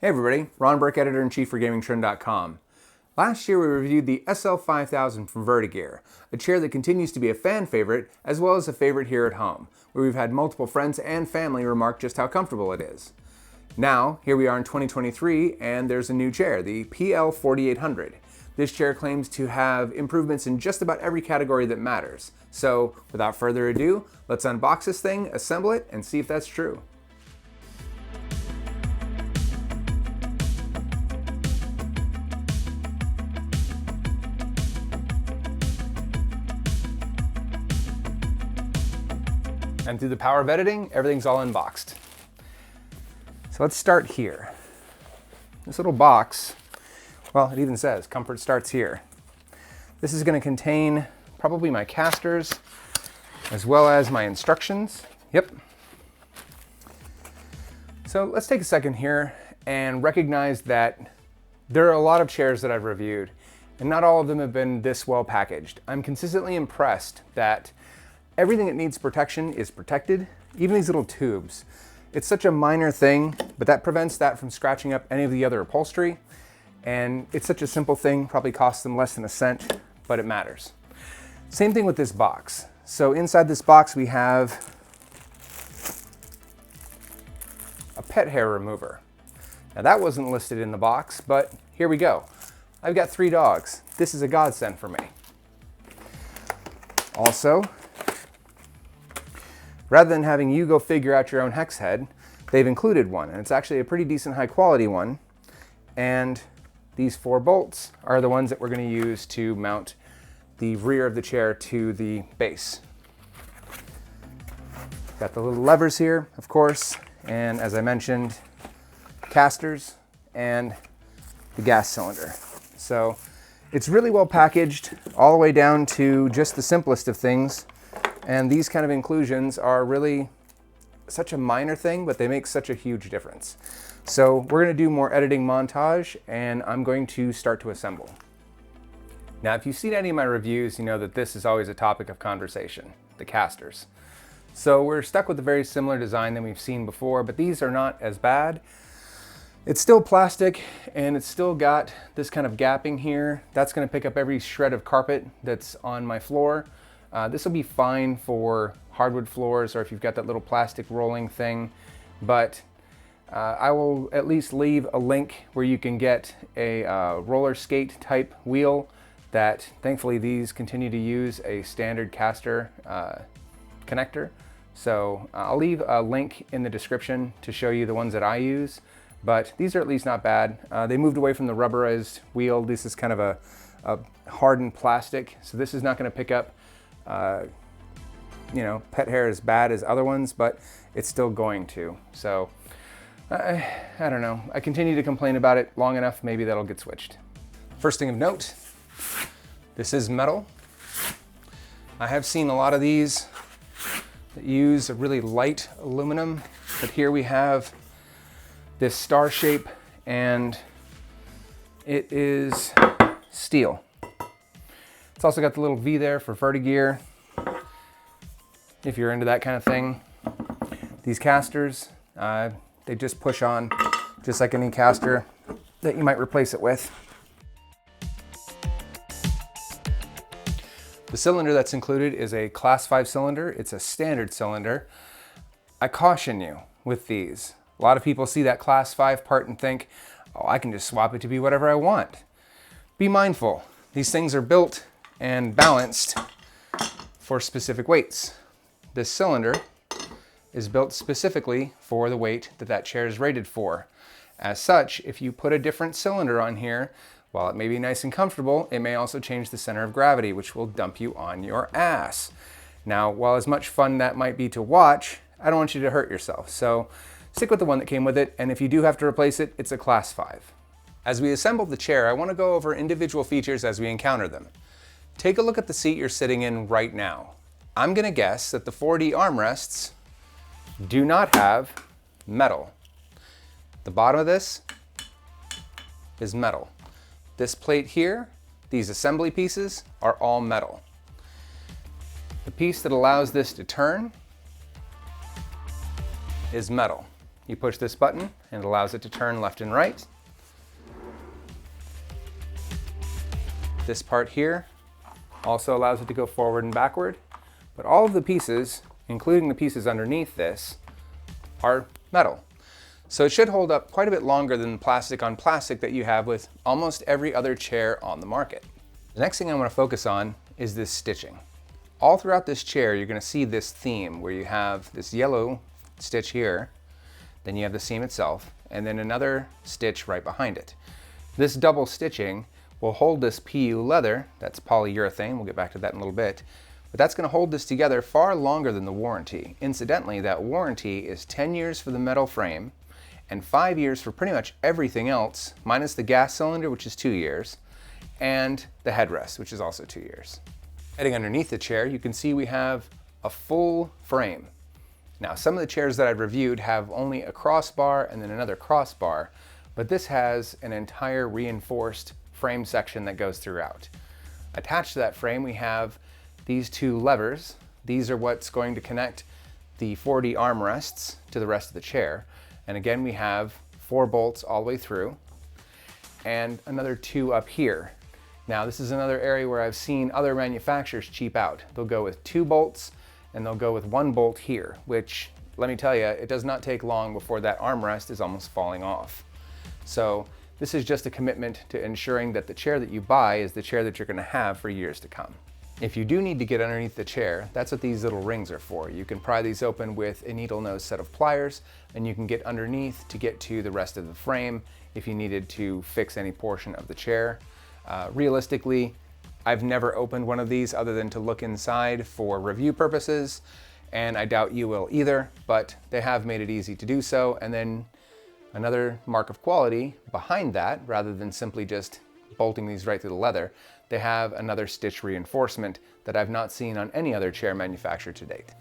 Hey everybody, Ron Burke, Editor-in-Chief for GamingTrend.com. Last year we reviewed the SL5000 from Vertagear, a chair that continues to be a fan favorite as well as a favorite here at home, where we've had multiple friends and family remark just how comfortable it is. Now, here we are in 2023 and there's a new chair, the PL4800. This chair claims to have improvements in just about every category that matters. So, without further ado, let's unbox this thing, assemble it, and see if that's true. And through the power of editing, everything's all unboxed. So let's start here. This little box, well, it even says comfort starts here. This is going to contain probably my casters as well as my instructions. Yep. So let's take a second here and recognize that there are a lot of chairs that I've reviewed and not all of them have been this well packaged. I'm consistently impressed that everything that needs protection is protected, even these little tubes. It's such a minor thing, but that prevents that from scratching up any of the other upholstery. And it's such a simple thing, probably costs them less than a cent, but it matters. Same thing with this box. So inside this box we have a pet hair remover. Now that wasn't listed in the box, but here we go. I've got 3 dogs. This is a godsend for me. Also, rather than having you go figure out your own hex head, they've included one, and it's actually a pretty decent high quality one. And these 4 bolts are the ones that we're going to use to mount the rear of the chair to the base. Got the little levers here, of course, and as I mentioned, casters and the gas cylinder. So it's really well packaged all the way down to just the simplest of things. And these kind of inclusions are really such a minor thing, but they make such a huge difference. So we're going to do more editing montage, and I'm going to start to assemble. Now, if you've seen any of my reviews, you know that this is always a topic of conversation, the casters. So we're stuck with a very similar design than we've seen before, but these are not as bad. It's still plastic, and it's still got this kind of gapping here. That's going to pick up every shred of carpet that's on my floor. This will be fine for hardwood floors or if you've got that little plastic rolling thing, but I will at least leave a link where you can get a roller skate type wheel that thankfully these continue to use a standard caster connector. So I'll leave a link in the description to show you the ones that I use, but these are at least not bad. They moved away from the rubberized wheel. This is kind of a hardened plastic, so this is not going to pick up you know, pet hair as bad as other ones, but it's still going to. So I don't know. I continue to complain about it long enough, maybe that'll get switched. First thing of note, this is metal. I have seen a lot of these that use a really light aluminum, but here we have this star shape and it is steel. It's also got the little V there for Vertagear, if you're into that kind of thing. These casters, they just push on, just like any caster that you might replace it with. The cylinder that's included is a Class 5 cylinder. It's a standard cylinder. I caution you with these. A lot of people see that Class 5 part and think, oh, I can just swap it to be whatever I want. Be mindful. These things are built and balanced for specific weights. This cylinder is built specifically for the weight that that chair is rated for. As such, if you put a different cylinder on here, while it may be nice and comfortable, it may also change the center of gravity, which will dump you on your ass. Now, while as much fun that might be to watch, I don't want you to hurt yourself. So stick with the one that came with it, and if you do have to replace it, it's a Class 5. As we assemble the chair, I want to go over individual features as we encounter them. Take a look at the seat you're sitting in right now. I'm going to guess that the 4D armrests do not have metal. The bottom of this is metal. This plate here, these assembly pieces, are all metal. The piece that allows this to turn is metal. You push this button and it allows it to turn left and right. This part here also allows it to go forward and backward, but all of the pieces, including the pieces underneath this, are metal. So it should hold up quite a bit longer than the plastic on plastic that you have with almost every other chair on the market. The next thing I want to focus on is this stitching. All throughout this chair, you're going to see this theme where you have this yellow stitch here, then you have the seam itself, and then another stitch right behind it. This double stitching will hold this PU leather, that's polyurethane, we'll get back to that in a little bit, but that's going to hold this together far longer than the warranty. Incidentally, that warranty is 10 years for the metal frame and 5 years for pretty much everything else, minus the gas cylinder, which is 2 years, and the headrest, which is also 2 years. Heading underneath the chair, you can see we have a full frame. Now, some of the chairs that I've reviewed have only a crossbar and then another crossbar, but this has an entire reinforced frame section that goes throughout. Attached to that frame, we have these two levers. These are what's going to connect the 4D armrests to the rest of the chair. And again, we have 4 bolts all the way through and another 2 up here. Now, this is another area where I've seen other manufacturers cheap out. They'll go with 2 bolts and they'll go with 1 bolt here, which, let me tell you, it does not take long before that armrest is almost falling off. So this is just a commitment to ensuring that the chair that you buy is the chair that you're going to have for years to come. If you do need to get underneath the chair, that's what these little rings are for. You can pry these open with a needle nose set of pliers, and you can get underneath to get to the rest of the frame if you needed to fix any portion of the chair. Realistically, I've never opened one of these other than to look inside for review purposes, and I doubt you will either, but they have made it easy to do so. And then another mark of quality behind that, rather than simply just bolting these right through the leather, they have another stitch reinforcement that I've not seen on any other chair manufactured to date.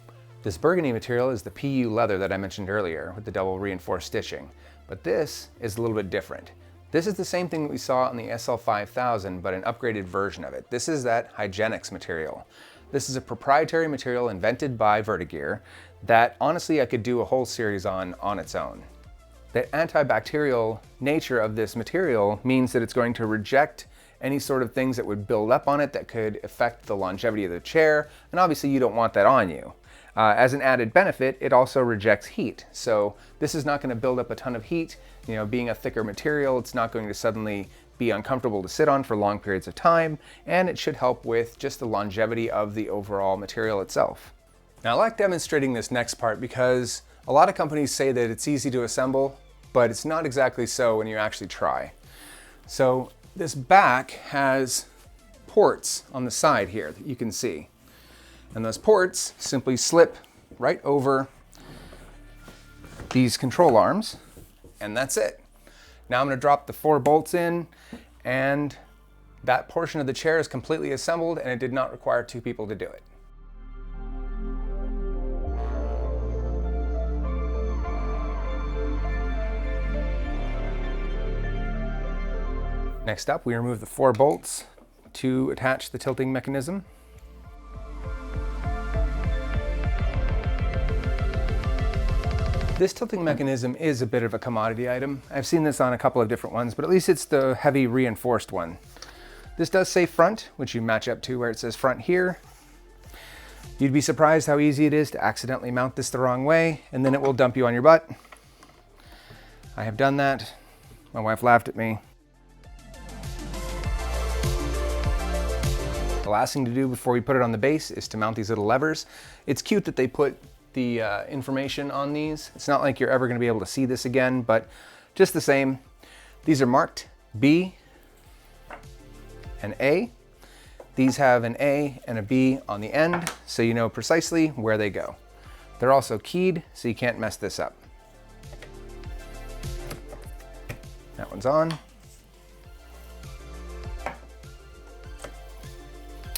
This burgundy material is the PU leather that I mentioned earlier with the double reinforced stitching, but this is a little bit different. This is the same thing that we saw on the SL5000, but an upgraded version of it. This is that hygienics material. This is a proprietary material invented by Vertagear that honestly I could do a whole series on its own. The antibacterial nature of this material means that it's going to reject any sort of things that would build up on it that could affect the longevity of the chair, and obviously you don't want that on you. As an added benefit, it also rejects heat. So this is not going to build up a ton of heat. You know, being a thicker material, it's not going to suddenly be uncomfortable to sit on for long periods of time, and it should help with just the longevity of the overall material itself. Now, I like demonstrating this next part because a lot of companies say that it's easy to assemble, but it's not exactly so when you actually try. So this back has ports on the side here that you can see. And those ports simply slip right over these control arms, and that's it. Now I'm going to drop the 4 bolts in, and that portion of the chair is completely assembled, and it did not require 2 people to do it. Next up, we remove the 4 bolts to attach the tilting mechanism. This tilting mechanism is a bit of a commodity item. I've seen this on a couple of different ones, but at least it's the heavy reinforced one. This does say front, which you match up to where it says front here. You'd be surprised how easy it is to accidentally mount this the wrong way, and then it will dump you on your butt. I have done that. My wife laughed at me. The last thing to do before we put it on the base is to mount these little levers. It's cute that they put the information on these. It's not like you're ever going to be able to see this again, but just the same, these are marked B and A. These have an A and a B on the end, so you know precisely where they go. They're also keyed, so you can't mess this up. That one's on.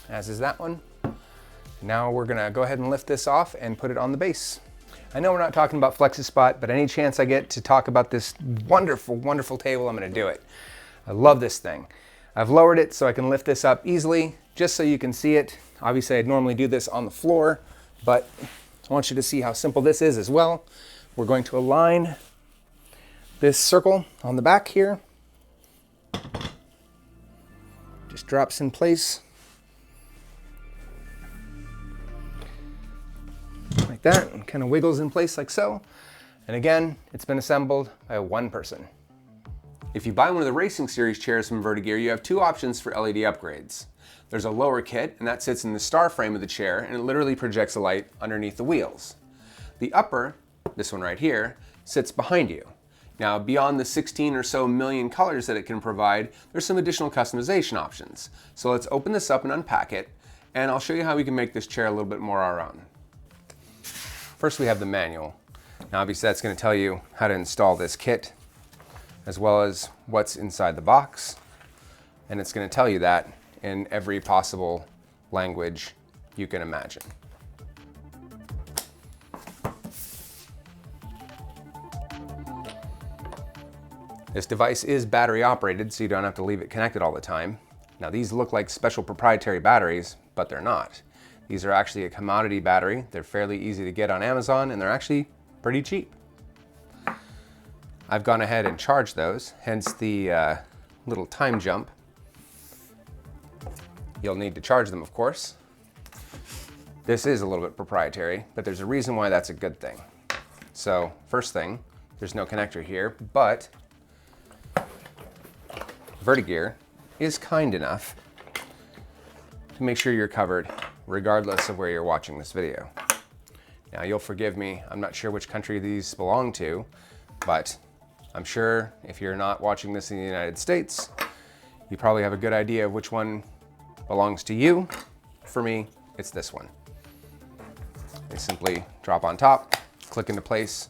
As is that one. Now we're gonna go ahead and lift this off and put it on the base. I know we're not talking about FlexiSpot, but any chance I get to talk about this wonderful, wonderful table, I'm gonna do it. I love this thing. I've lowered it so I can lift this up easily, just so you can see it. Obviously, I'd normally do this on the floor, but I want you to see how simple this is as well. We're going to align This circle on the back here just drops in place like that, and kind of wiggles in place like so. And again, it's been assembled by one person. If you buy one of the Racing Series chairs from Vertagear, you have two options for LED upgrades. There's a lower kit, and that sits in the star frame of the chair, and it literally projects a light underneath the wheels. The upper, this one right here, sits behind you. Now, beyond the 16 or so million colors that it can provide, there's some additional customization options. So let's open this up and unpack it, and I'll show you how we can make this chair a little bit more our own. First, we have the manual. Now, obviously, that's going to tell you how to install this kit, as well as what's inside the box, and it's going to tell you that in every possible language you can imagine. This device is battery operated, so you don't have to leave it connected all the time. Now, these look like special proprietary batteries, but they're not. These are actually a commodity battery. They're fairly easy to get on Amazon, and they're actually pretty cheap. I've gone ahead and charged those, hence the little time jump. You'll need to charge them, of course. This is a little bit proprietary, but there's a reason why that's a good thing. So, first thing, there's no connector here, but Vertagear is kind enough to make sure you're covered regardless of where you're watching this video. Now, you'll forgive me, I'm not sure which country these belong to, but I'm sure if you're not watching this in the United States, you probably have a good idea of which one belongs to you. For me, it's this one. They simply drop on top, click into place,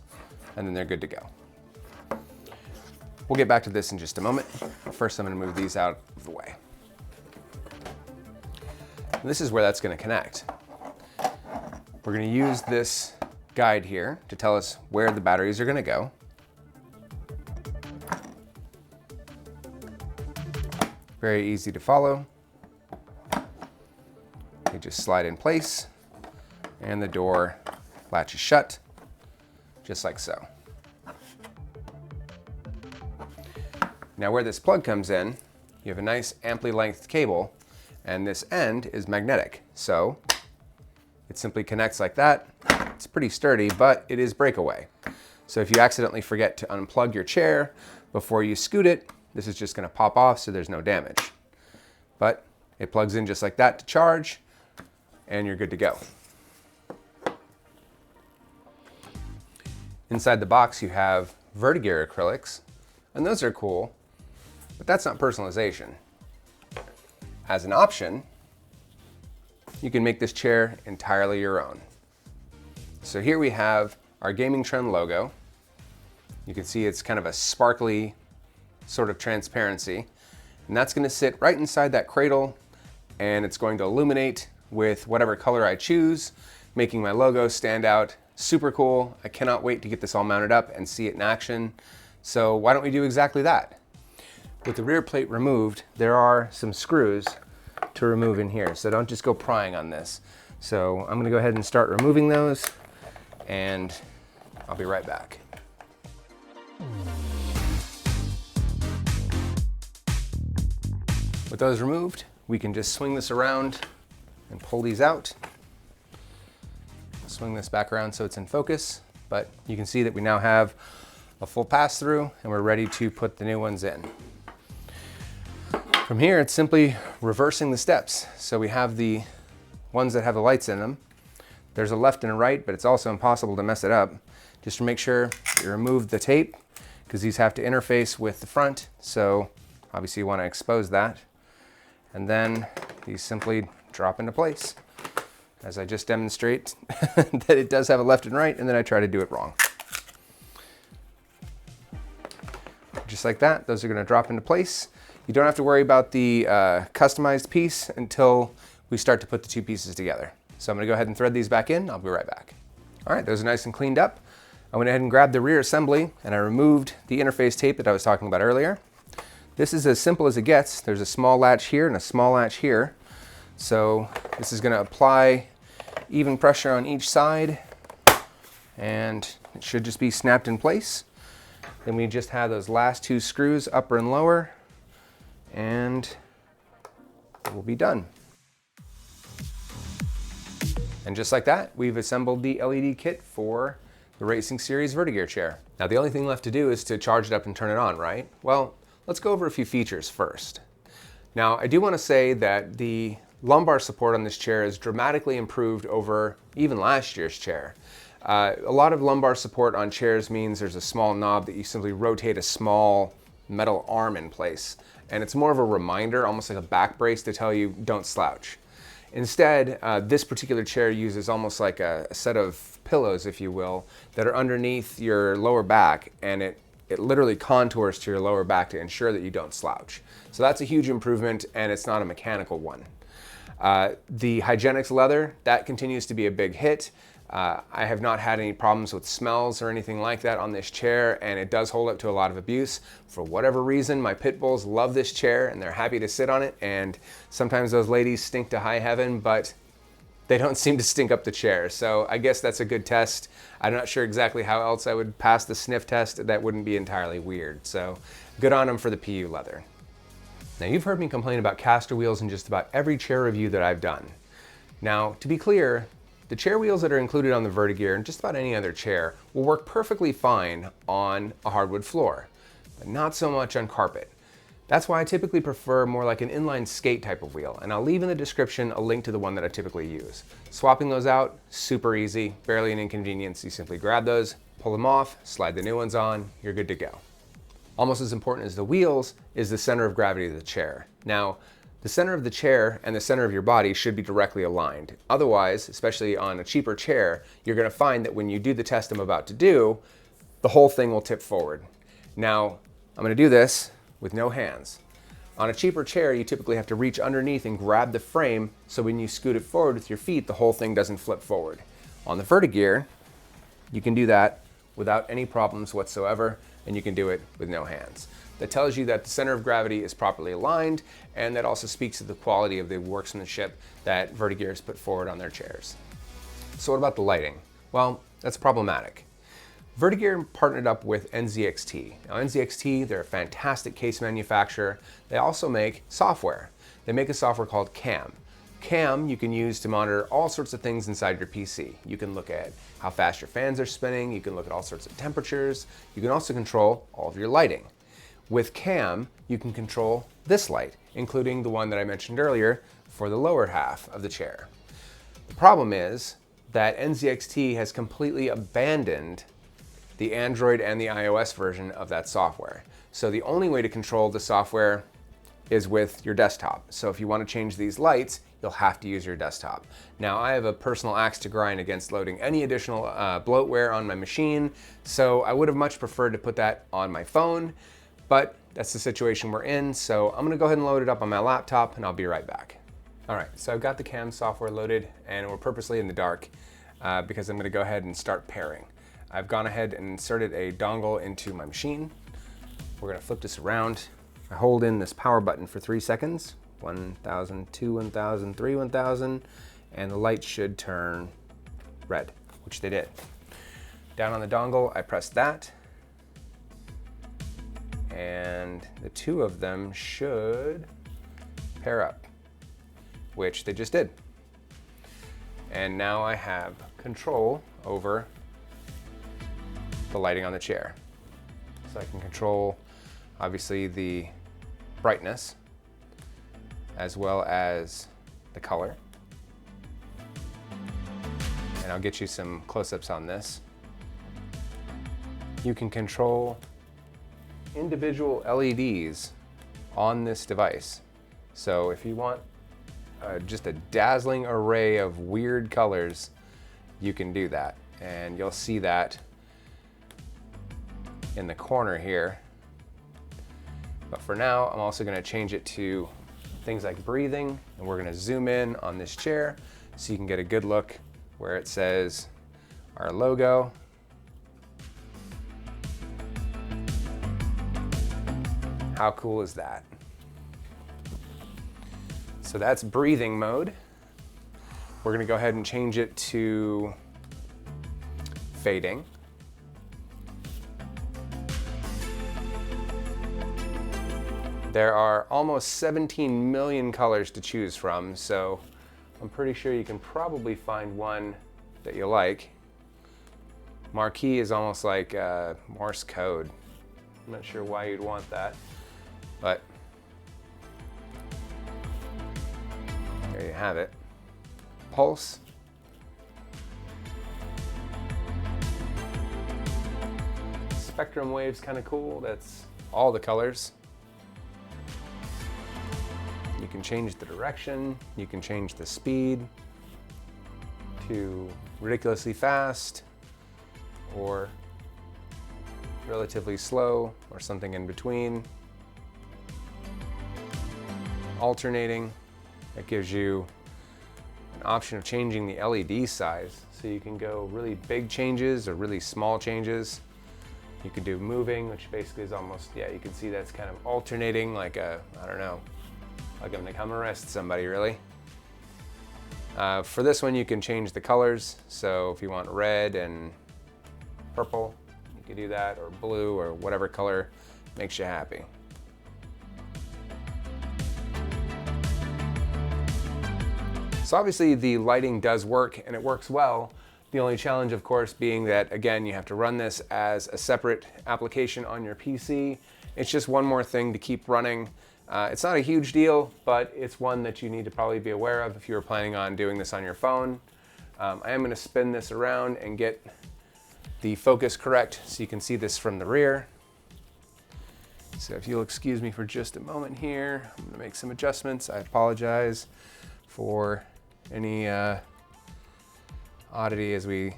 and then they're good to go. We'll get back to this in just a moment. First, I'm going to move these out of the way. And this is where that's going to connect. We're going to use this guide here to tell us where the batteries are going to go. Very easy to follow. You just slide in place, and the door latches shut, just like so. Now, where this plug comes in, you have a nice amply lengthed cable, and this end is magnetic. So it simply connects like that. It's pretty sturdy, but it is breakaway. So if you accidentally forget to unplug your chair before you scoot it, this is just going to pop off so there's no damage. But it plugs in just like that to charge, and you're good to go. Inside the box, you have Vertagear acrylics, and those are cool. But that's not personalization. As an option, you can make this chair entirely your own. So here we have our Gaming Trend logo. You can see it's kind of a sparkly sort of transparency. And that's going to sit right inside that cradle, and it's going to illuminate with whatever color I choose, making my logo stand out. Super cool. I cannot wait to get this all mounted up and see it in action. So why don't we do exactly that? With the rear plate removed, there are some screws to remove in here, so don't just go prying on this. So I'm going to go ahead and start removing those, and I'll be right back. With those removed, we can just swing this around and pull these out. Swing this back around so it's in focus, but you can see that we now have a full pass-through, and we're ready to put the new ones in. From here, it's simply reversing the steps. So we have the ones that have the lights in them. There's a left and a right, but it's also impossible to mess it up. Just to make sure you remove the tape, because these have to interface with the front. So obviously you want to expose that. And then these simply drop into place, as I just demonstrate that it does have a left and right, and then I try to do it wrong. Just like that, those are going to drop into place. You don't have to worry about the customized piece until we start to put the two pieces together. So I'm going to go ahead and thread these back in. I'll be right back. All right, those are nice and cleaned up. I went ahead and grabbed the rear assembly, and I removed the interface tape that I was talking about earlier. This is as simple as it gets. There's a small latch here and a small latch here. So this is going to apply even pressure on each side, and it should just be snapped in place. Then we just have those last two screws, upper and lower, and we'll be done. And just like that, we've assembled the LED kit for the Racing Series Vertagear chair. Now the only thing left to do is to charge it up and turn it on, right? Well, let's go over a few features first. Now I do want to say that the lumbar support on this chair is dramatically improved over even last year's chair. A lot of lumbar support on chairs means there's a small knob that you simply rotate a small metal arm in place. And it's more of a reminder, almost like a back brace, to tell you don't slouch. Instead, this particular chair uses almost like a set of pillows, if you will, that are underneath your lower back, and it literally contours to your lower back to ensure that you don't slouch. So that's a huge improvement, and it's not a mechanical one. The Hygienics leather, that continues to be a big hit. I have not had any problems with smells or anything like that on this chair, and it does hold up to a lot of abuse. For whatever reason, my pit bulls love this chair and they're happy to sit on it, and sometimes those ladies stink to high heaven, but they don't seem to stink up the chair. So I guess that's a good test. I'm not sure exactly how else I would pass the sniff test. That wouldn't be entirely weird. So good on them for the PU leather. Now you've heard me complain about caster wheels in just about every chair review that I've done. Now, to be clear, the chair wheels that are included on the Vertagear and just about any other chair will work perfectly fine on a hardwood floor, but not so much on carpet. That's why I typically prefer more like an inline skate type of wheel, and I'll leave in the description a link to the one that I typically use. Swapping those out, super easy, barely an inconvenience. You simply grab those, pull them off, slide the new ones on, you're good to go. Almost as important as the wheels is the center of gravity of the chair. Now, the center of the chair and the center of your body should be directly aligned. Otherwise, especially on a cheaper chair, you're going to find that when you do the test I'm about to do, the whole thing will tip forward. Now, I'm going to do this with no hands. On a cheaper chair, you typically have to reach underneath and grab the frame, so when you scoot it forward with your feet, the whole thing doesn't flip forward. On the Vertagear, you can do that without any problems whatsoever, and you can do it with no hands. That tells you that the center of gravity is properly aligned, and that also speaks to the quality of the workmanship that Vertagear has put forward on their chairs. So what about the lighting? Well, that's problematic. Vertagear partnered up with NZXT. Now NZXT, they're a fantastic case manufacturer. They also make software. They make a software called CAM. CAM you can use to monitor all sorts of things inside your PC. You can look at how fast your fans are spinning, you can look at all sorts of temperatures, you can also control all of your lighting. With CAM, you can control this light, including the one that I mentioned earlier for the lower half of the chair. The problem is that NZXT has completely abandoned the Android and the iOS version of that software. So the only way to control the software is with your desktop. So if you want to change these lights, you'll have to use your desktop. Now I have a personal axe to grind against loading any additional bloatware on my machine, so I would have much preferred to put that on my phone. But that's the situation we're in, so I'm gonna go ahead and load it up on my laptop and I'll be right back. All right, so I've got the CAM software loaded and we're purposely in the dark because I'm gonna go ahead and start pairing. I've gone ahead and inserted a dongle into my machine. We're gonna flip this around. I hold in this power button for 3 seconds. 1000, 2, 1000, 3, 1000, and the light should turn red, which they did. Down on the dongle, I press that, and the two of them should pair up, which they just did. And now I have control over the lighting on the chair. So I can control, obviously, the brightness as well as the color. And I'll get you some close-ups on this. You can control individual LEDs on this device. So if you want just a dazzling array of weird colors, you can do that. And you'll see that in the corner here. But for now, I'm also going to change it to things like breathing, and we're going to zoom in on this chair so you can get a good look where it says our logo. How cool is that? So that's breathing mode. We're going to go ahead and change it to fading. There are almost 17 million colors to choose from, so I'm pretty sure you can probably find one that you like. Marquee is almost like Morse code. I'm not sure why you'd want that, but there you have it. Pulse. Spectrum wave's kind of cool. That's all the colors. You can change the direction. You can change the speed to ridiculously fast or relatively slow or something in between. Alternating, that gives you an option of changing the LED size. So you can go really big changes or really small changes. You could do moving, which basically is almost, yeah, you can see that's kind of alternating like a, I don't know, like I'm gonna come arrest somebody, really. For this one, you can change the colors. So if you want red and purple, you can do that, or blue, or whatever color makes you happy. So obviously the lighting does work, and it works well. The only challenge, of course, being that, again, you have to run this as a separate application on your PC. It's just one more thing to keep running. It's not a huge deal, but it's one that you need to probably be aware of if you were planning on doing this on your phone. I am going to spin this around and get the focus correct so you can see this from the rear. So if you'll excuse me for just a moment here, I'm going to make some adjustments. I apologize for any oddity as we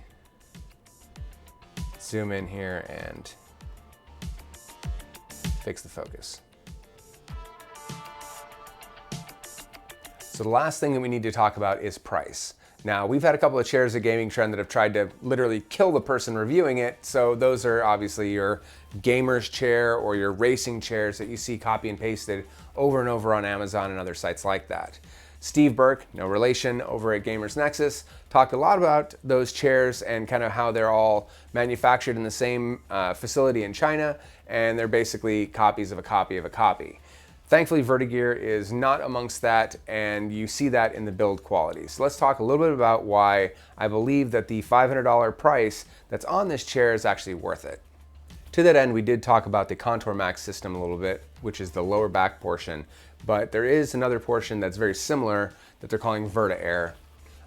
zoom in here and fix the focus. So the last thing that we need to talk about is price. Now, we've had a couple of chairs at Gaming Trend that have tried to literally kill the person reviewing it. So those are obviously your gamer's chair or your racing chairs that you see copy and pasted over and over on Amazon and other sites like that. Steve Burke, no relation, over at Gamers Nexus, talked a lot about those chairs and kind of how they're all manufactured in the same facility in China, and they're basically copies of a copy of a copy. Thankfully, Vertagear is not amongst that, and you see that in the build quality. So let's talk a little bit about why I believe that the $500 price that's on this chair is actually worth it. To that end, we did talk about the Contour Max system a little bit, which is the lower back portion, but there is another portion that's very similar that they're calling Vertagear.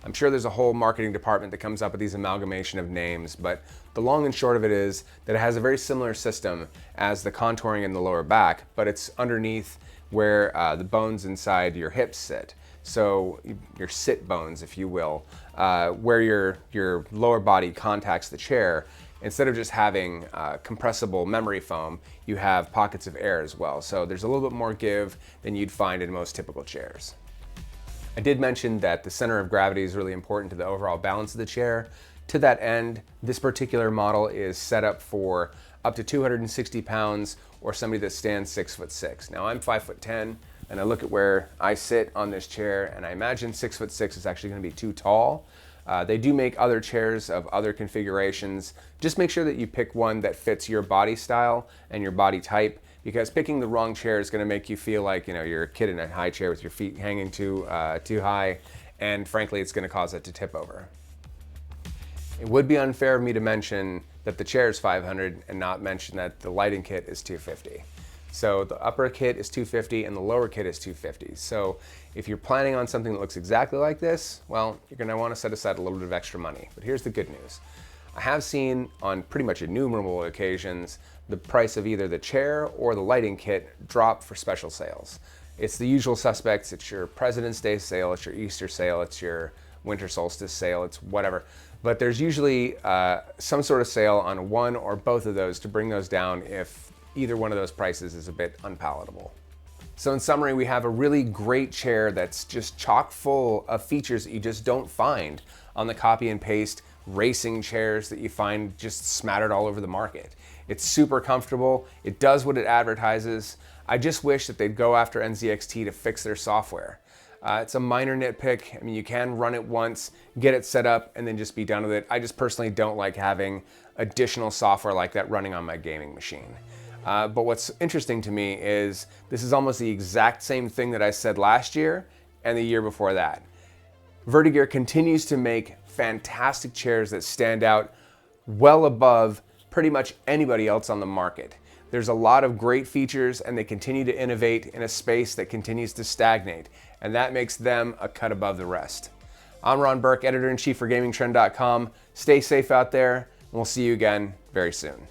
I'm sure there's a whole marketing department that comes up with these amalgamation of names, but the long and short of it is that it has a very similar system as the contouring in the lower back, but it's underneath where the bones inside your hips sit. So your sit bones, if you will, where your lower body contacts the chair. Instead of just having compressible memory foam, you have pockets of air as well. So there's a little bit more give than you'd find in most typical chairs. I did mention that the center of gravity is really important to the overall balance of the chair. To that end, this particular model is set up for up to 260 pounds or somebody that stands 6'6". Now I'm 5'10", and I look at where I sit on this chair, and I imagine 6'6" is actually going to be too tall. They do make other chairs of other configurations. Just make sure that you pick one that fits your body style and your body type, because picking the wrong chair is going to make you feel like, you know, you're a kid in a high chair with your feet hanging too high, and frankly, it's going to cause it to tip over. It would be unfair of me to mention that the chair is $500 and not mention that the lighting kit is $250. So the upper kit is $250 and the lower kit is $250. So if you're planning on something that looks exactly like this, well, you're going to want to set aside a little bit of extra money. But here's the good news. I have seen on pretty much innumerable occasions the price of either the chair or the lighting kit drop for special sales. It's the usual suspects. It's your President's Day sale, it's your Easter sale, it's your winter solstice sale, it's whatever. But there's usually some sort of sale on one or both of those to bring those down if either one of those prices is a bit unpalatable. So in summary, we have a really great chair that's just chock full of features that you just don't find on the copy and paste racing chairs that you find just smattered all over the market. It's super comfortable. It does what it advertises. I just wish that they'd go after NZXT to fix their software. It's a minor nitpick. I mean, you can run it once, get it set up, and then just be done with it. I just personally don't like having additional software like that running on my gaming machine. But what's interesting to me is this is almost the exact same thing that I said last year and the year before that. Vertagear continues to make fantastic chairs that stand out well above pretty much anybody else on the market. There's a lot of great features and they continue to innovate in a space that continues to stagnate, and that makes them a cut above the rest. I'm Ron Burke, Editor-in-Chief for GamingTrend.com. Stay safe out there, and we'll see you again very soon.